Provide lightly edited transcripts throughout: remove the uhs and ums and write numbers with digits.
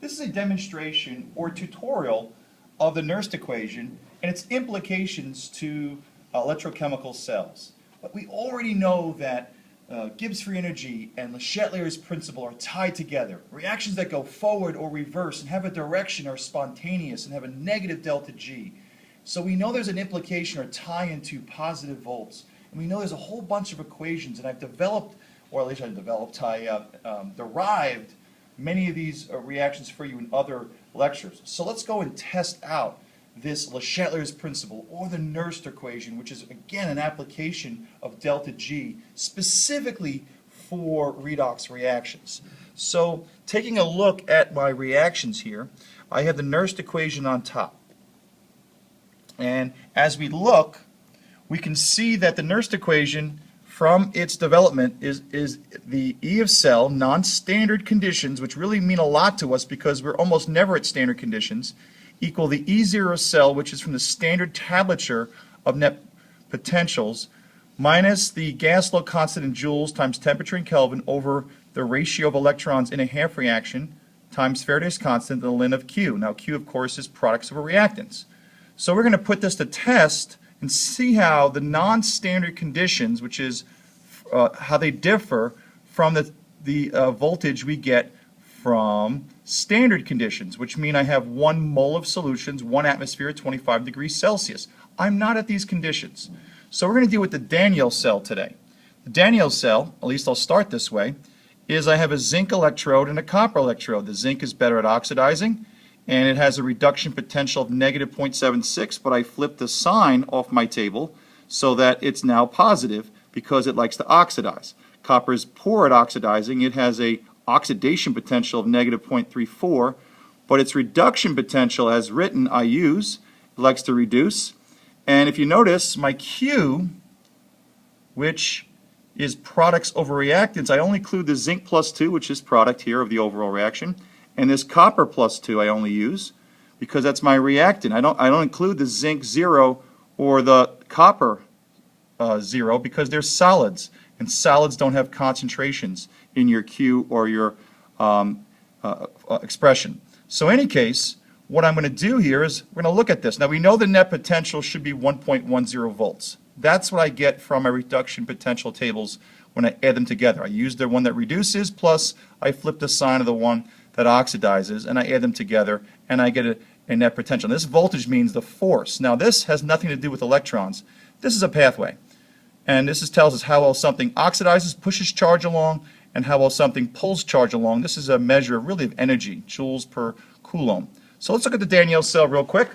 This is a demonstration or tutorial of the Nernst equation and its implications to electrochemical cells. But we already know that Gibbs free energy and Le Chatelier's principle are tied together. Reactions that go forward or reverse and have a direction are spontaneous and have a negative delta G. So we know there's an implication or tie into positive volts. And we know there's a whole bunch of equations, and I've developed, or at least I derived many of these reactions for you in other lectures. So let's go and test out this Le Chatelier's principle, or the Nernst equation, which is again an application of delta G specifically for redox reactions. So taking a look at my reactions here, I have the Nernst equation on top. And as we look, we can see that the Nernst equation from its development is the E of cell non-standard conditions, which really mean a lot to us because we're almost never at standard conditions, equal the E0 cell, which is from the standard tablature of net potentials, minus the gas law constant in joules times temperature in Kelvin over the ratio of electrons in a half reaction times Faraday's constant, the ln of Q. Now Q, of course, is products over reactants. So we're going to put this to test and see how the non-standard conditions, which is how they differ from the voltage we get from standard conditions, which mean I have 1 mole of solutions, 1 atmosphere at 25 degrees Celsius. I'm not at these conditions. So we're going to deal with the Daniell cell today. The Daniell cell, at least I'll start this way, is I have a zinc electrode and a copper electrode. The zinc is better at oxidizing, and it has a reduction potential of negative 0.76, but I flipped the sign off my table so that it's now positive because it likes to oxidize. Copper is poor at oxidizing. It has a oxidation potential of negative 0.34, but its reduction potential, as written, I use. It likes to reduce. And if you notice, my Q, which is products over reactants, I only include the zinc plus 2, which is product here of the overall reaction, and this copper plus 2 I only use because that's my reactant. I don't include the zinc 0 or the copper 0 because they're solids, and solids don't have concentrations in your Q or your expression. So in any case, what I'm going to do here is we're going to look at this. Now we know the net potential should be 1.10 volts. That's what I get from my reduction potential tables when I add them together. I use the one that reduces, plus I flip the sign of the one that oxidizes, and I add them together, and I get a net potential. This voltage means the force. Now this has nothing to do with electrons. This is a pathway. And this tells us how well something oxidizes, pushes charge along, and how well something pulls charge along. This is a measure really of energy, joules per coulomb. So let's look at the Daniell cell real quick.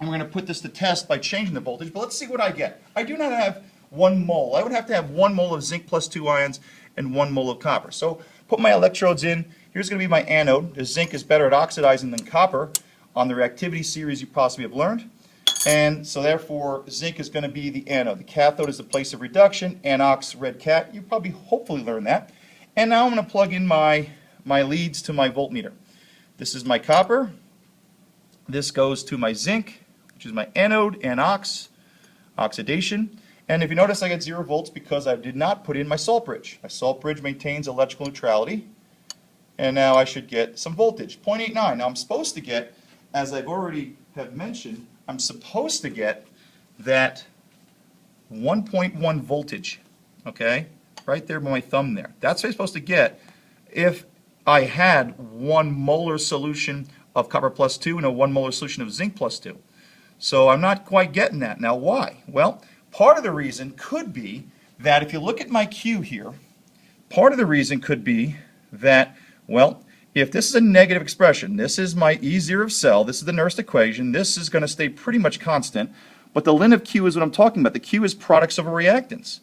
And we're going to put this to test by changing the voltage, but let's see what I get. I do not have 1 mole. I would have to have 1 mole of zinc plus 2 ions and 1 mole of copper. So put my electrodes in. Here's going to be my anode. The zinc is better at oxidizing than copper on the reactivity series you possibly have learned. And so therefore, zinc is going to be the anode. The cathode is the place of reduction. Anox, red cat. You probably hopefully learned that. And now I'm going to plug in my leads to my voltmeter. This is my copper. This goes to my zinc, which is my anode, anox, oxidation. And if you notice, I get 0 volts because I did not put in my salt bridge. My salt bridge maintains electrical neutrality. And now I should get some voltage, 0.89. Now I'm supposed to get, as I've already have mentioned, I'm supposed to get that 1.1 voltage, okay? Right there by my thumb there. That's what I'm supposed to get if I had 1 molar solution of copper plus 2 and a 1 molar solution of zinc plus 2. So I'm not quite getting that. Now why? Well, part of the reason could be that if you look at my Q here, part of the reason could be that, well, if this is a negative expression, this is my E0 of cell, this is the Nernst equation, this is going to stay pretty much constant, but the ln of Q is what I'm talking about. The Q is products over reactants.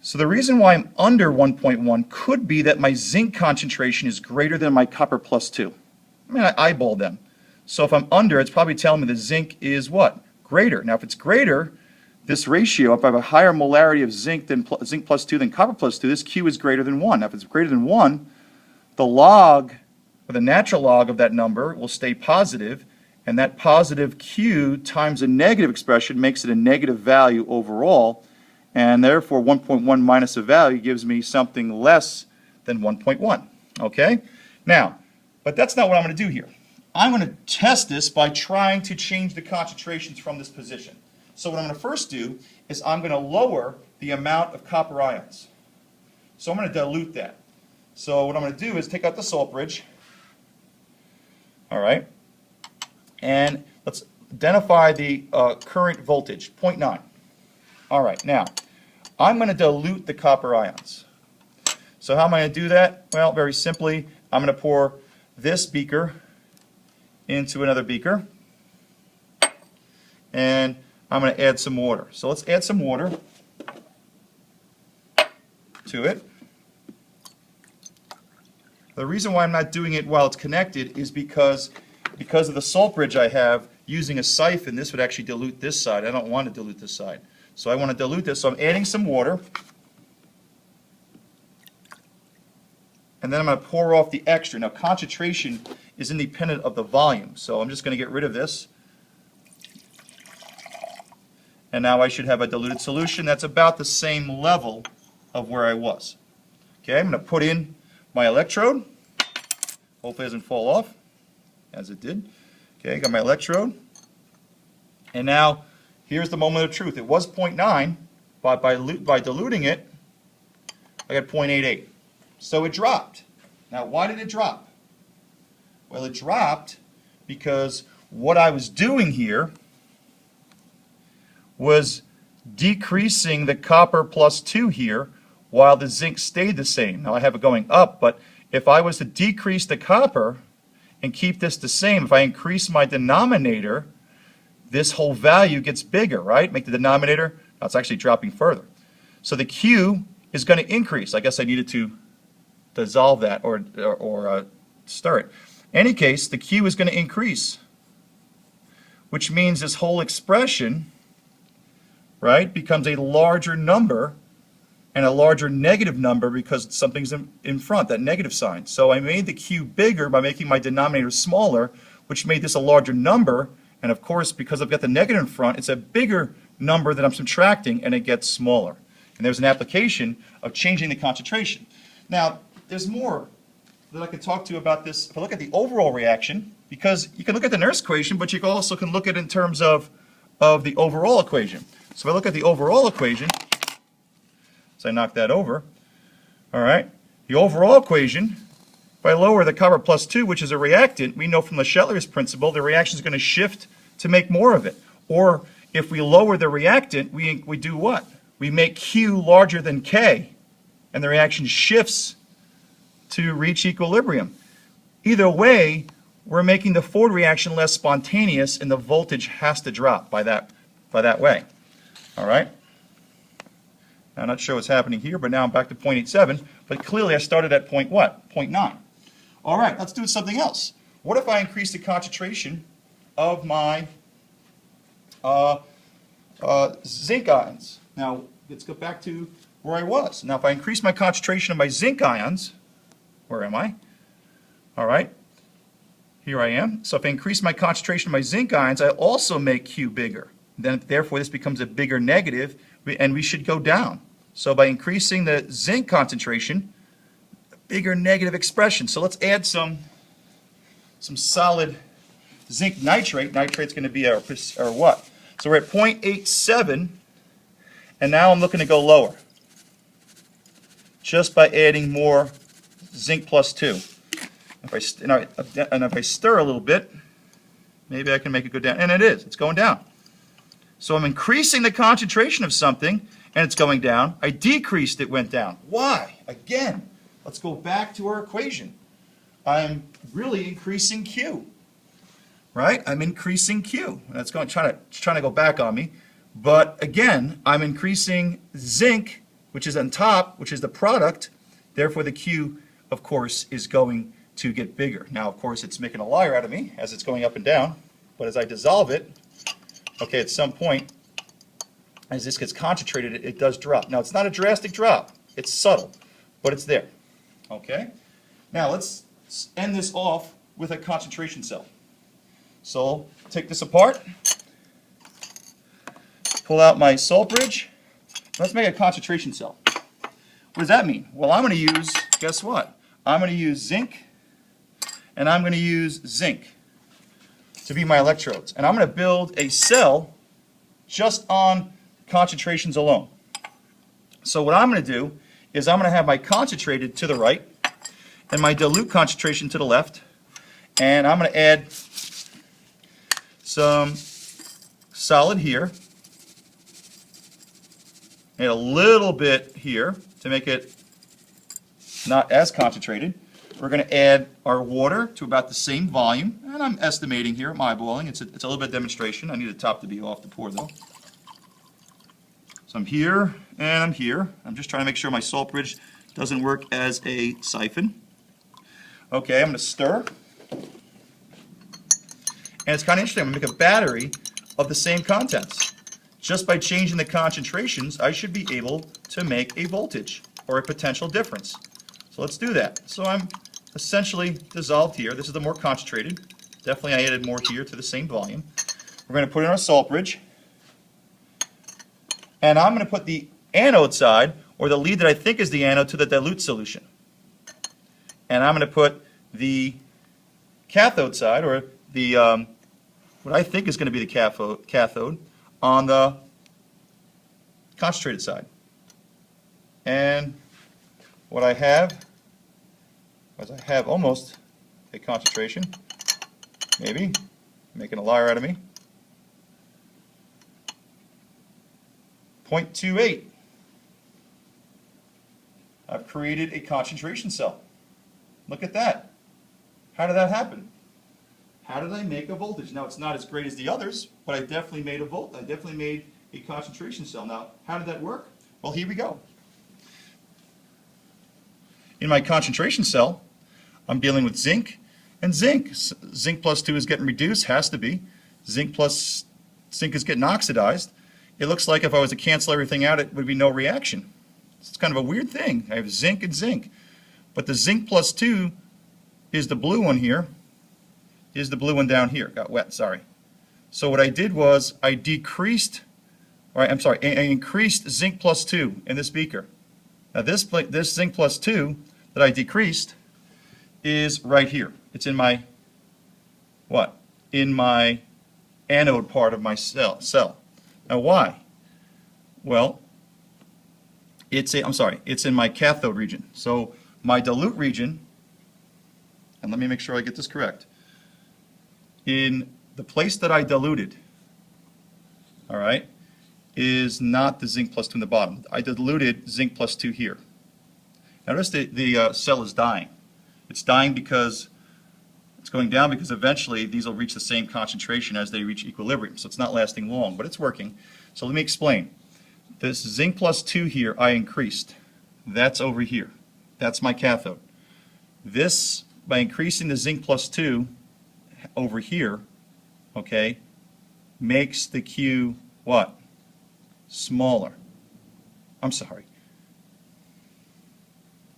So the reason why I'm under 1.1 could be that my zinc concentration is greater than my copper plus 2. I mean, I eyeballed them. So if I'm under, it's probably telling me the zinc is what? Greater. Now if it's greater, this ratio, if I have a higher molarity of zinc zinc plus 2 than copper plus 2, this Q is greater than 1. Now if it's greater than 1, the log, or the natural log of that number will stay positive, and that positive Q times a negative expression makes it a negative value overall, and therefore 1.1 minus a value gives me something less than 1.1. Okay? Now, But that's not what I'm going to do here. I'm going to test this by trying to change the concentrations from this position. So what I'm going to first do is I'm going to lower the amount of copper ions. So I'm going to dilute that. So what I'm going to do is take out the salt bridge. All right. And let's identify the current voltage, 0.9. All right. Now, I'm going to dilute the copper ions. So how am I going to do that? Well, very simply, I'm going to pour this beaker into another beaker. And I'm going to add some water. So let's add some water to it. The reason why I'm not doing it while it's connected is because of the salt bridge I have, using a siphon, this would actually dilute this side. I don't want to dilute this side. So I want to dilute this, so I'm adding some water. And then I'm going to pour off the extra. Now concentration is independent of the volume, so I'm just going to get rid of this. And now I should have a diluted solution that's about the same level of where I was. Okay, I'm going to put in my electrode. Hopefully it doesn't fall off, as it did. Okay, got my electrode. And now, here's the moment of truth. It was 0.9, but by diluting it, I got 0.88. So it dropped. Now, why did it drop? Well, it dropped because what I was doing here was decreasing the copper plus 2 here while the zinc stayed the same. Now I have it going up, but if I was to decrease the copper and keep this the same, if I increase my denominator, this whole value gets bigger, right? Make the denominator, no, it's actually dropping further. So the Q is going to increase. I guess I needed to dissolve that or stir it. In any case, the Q is going to increase, which means this whole expression, right, becomes a larger number and a larger negative number because something's in front, that negative sign. So I made the Q bigger by making my denominator smaller, which made this a larger number. And of course, because I've got the negative in front, it's a bigger number that I'm subtracting, and it gets smaller. And there's an application of changing the concentration. Now, there's more that I could talk to you about this. If I look at the overall reaction, because you can look at the Nernst equation, but you also can look at it in terms of the overall equation. So if I look at the overall equation, so I knock that over, all right, the overall equation, if I lower the copper plus 2, which is a reactant, we know from Le Chatelier's principle the reaction is going to shift to make more of it. Or if we lower the reactant, we do what? We make Q larger than K, and the reaction shifts to reach equilibrium. Either way, we're making the forward reaction less spontaneous, and the voltage has to drop by that way. All right? Now, I'm not sure what's happening here, but now I'm back to 0.87, but clearly I started at point what? 0.9. All right, let's do something else. What if I increase the concentration of my zinc ions? Now, let's go back to where I was. Now, if I increase my concentration of my zinc ions, where am I? All right, here I am. So if I increase my concentration of my zinc ions, I also make Q bigger. Then, therefore, this becomes a bigger negative, and we should go down. So by increasing the zinc concentration, bigger negative expression. So let's add some solid zinc nitrate. Nitrate's going to be our what? So we're at 0.87, and now I'm looking to go lower, just by adding more zinc plus 2. If I stir a little bit, maybe I can make it go down. And it is. It's going down. So I'm increasing the concentration of something, and it's going down. I decreased, it went down. Why? Again, let's go back to our equation. I'm really increasing Q. Right? I'm increasing Q. That's trying to go back on me. But again, I'm increasing zinc, which is on top, which is the product. Therefore, the Q, of course, is going to get bigger. Now, of course, it's making a liar out of me as it's going up and down. But as I dissolve it, okay, at some point, as this gets concentrated, it does drop. Now, it's not a drastic drop. It's subtle, but it's there. Okay? Now, let's end this off with a concentration cell. So, take this apart. Pull out my salt bridge. Let's make a concentration cell. What does that mean? Well, I'm going to use, guess what? I'm going to use zinc, and I'm going to use zinc to be my electrodes. And I'm going to build a cell just on concentrations alone. So what I'm going to do is I'm going to have my concentrated to the right and my dilute concentration to the left, and I'm going to add some solid here, and a little bit here to make it not as concentrated. We're going to add our water to about the same volume, and I'm estimating here, I'm eyeballing. It's a little bit of demonstration. I need the top to be off the pour though. So I'm here and I'm here. I'm just trying to make sure my salt bridge doesn't work as a siphon. Okay, I'm going to stir. And it's kind of interesting. I'm going to make a battery of the same contents. Just by changing the concentrations, I should be able to make a voltage or a potential difference. So let's do that. So I'm essentially dissolved here. This is the more concentrated. Definitely I added more here to the same volume. We're going to put in our salt bridge. And I'm going to put the anode side, or the lead that I think is the anode, to the dilute solution. And I'm going to put the cathode side, or the what I think is going to be the cathode, on the concentrated side. And what I have is I have almost a concentration, maybe, making a liar out of me, 0.28. I've created a concentration cell. Look at that. How did that happen? How did I make a voltage? Now, it's not as great as the others, but I definitely made a volt. I definitely made a concentration cell. Now, how did that work? Well, here we go. In my concentration cell, I'm dealing with zinc and zinc. Zinc plus 2 is getting reduced, has to be. Zinc is getting oxidized. It looks like if I was to cancel everything out, it would be no reaction. It's kind of a weird thing. I have zinc and zinc. But the zinc plus 2 is the blue one here. Is the blue one down here. Got wet, sorry. So what I did was I increased zinc plus 2 in this beaker. Now this zinc plus 2 that I decreased is right here. It's in my, what? In my anode part of my cell. Now why? Well, it's in my cathode region. So my dilute region, and let me make sure I get this correct, in the place that I diluted, all right, is not the zinc plus 2 in the bottom. I diluted zinc plus 2 here. Notice the cell is dying. It's dying because it's going down because eventually these will reach the same concentration as they reach equilibrium. So it's not lasting long, but it's working. So let me explain. This zinc plus 2 here I increased. That's over here. That's my cathode. This, by increasing the zinc plus 2 over here, okay, makes the Q what? Smaller. I'm sorry.